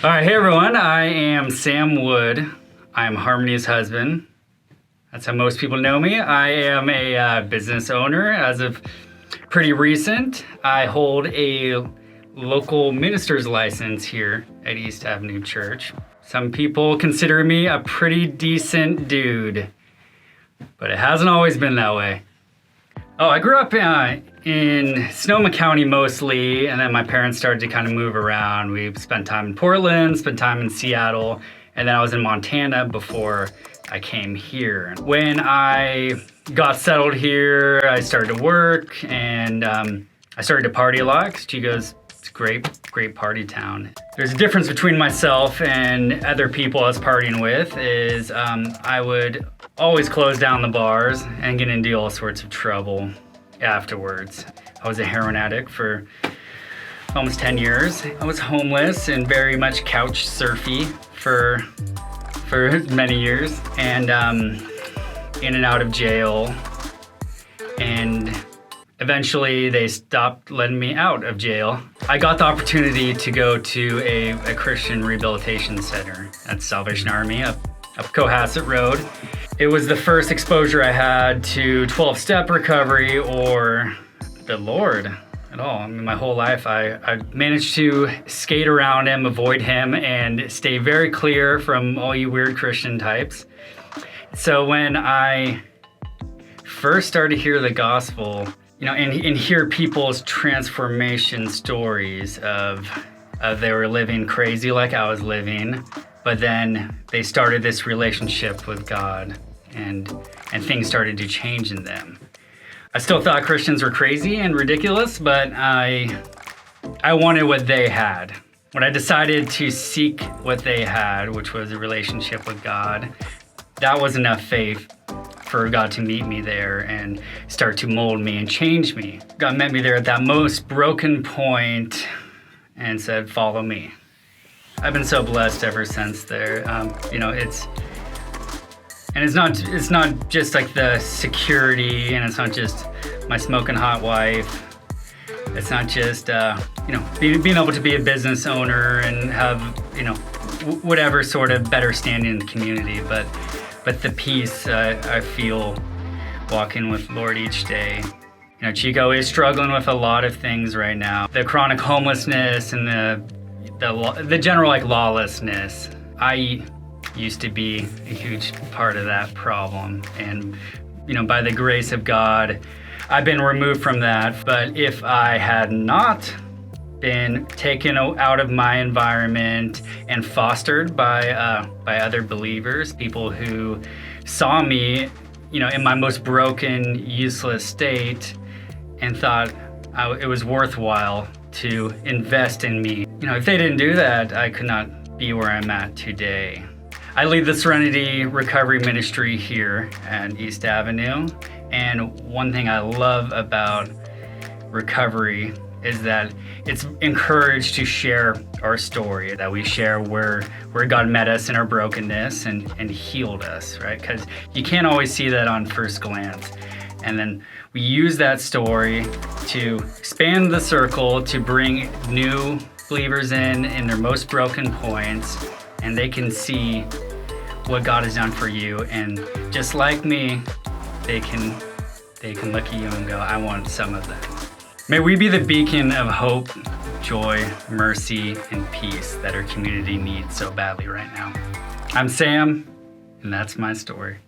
All right, hey everyone, I am Sam Wood. I am Harmony's husband. That's how most people know me. I am a business owner as of pretty recent. I hold a local minister's license here at East Avenue Church. Some people consider me a pretty decent dude, but it hasn't always been that way. Oh, I grew up in Sonoma County mostly, and then my parents started to kind of move around. We spent time in Portland, spent time in Seattle, and then I was in Montana before I came here. When I got settled here, I started to work, and I started to party a lot, because Chico's it's a great party town. There's a difference between myself and other people I was partying with is I would always close down the bars and get into all sorts of trouble afterwards. I was a heroin addict for almost 10 years. I was homeless and very much couch surfy for many years, and in and out of jail, and eventually they stopped letting me out of jail. I got the opportunity to go to a Christian rehabilitation center at Salvation Army up Cohasset Road. It was the first exposure I had to 12-step recovery or the Lord at all. I mean, my whole life I managed to skate around him, avoid him, and stay very clear from all you weird Christian types. So when I first started to hear the gospel, and hear people's transformation stories of they were living crazy like I was living, but then they started this relationship with God, and things started to change in them. I still thought Christians were crazy and ridiculous, but I wanted what they had. When I decided to seek what they had, which was a relationship with God, that was enough faith for God to meet me there and start to mold me and change me. God met me there at that most broken point and said, "Follow me." I've been so blessed ever since there. It's not just like the security, and it's not just my smoking hot wife. It's not just being able to be a business owner and have whatever sort of better standing in the community, but the peace I feel walking with Lord each day. Chico is struggling with a lot of things right now. The chronic homelessness and the general lawlessness. I used to be a huge part of that problem, and by the grace of God, I've been removed from that. But if I had not been taken out of my environment and fostered by other believers, people who saw me, in my most broken, useless state, and thought it was worthwhile to invest in me. If they didn't do that, I could not be where I'm at today. I lead the Serenity Recovery Ministry here at East Avenue, and one thing I love about recovery is that it's encouraged to share our story, that we share where God met us in our brokenness and healed us, right? Because you can't always see that on first glance. And then we use that story to expand the circle, to bring new believers in their most broken points, and they can see what God has done for you. And just like me, they can look at you and go, "I want some of that." May we be the beacon of hope, joy, mercy, and peace that our community needs so badly right now. I'm Sam, and that's my story.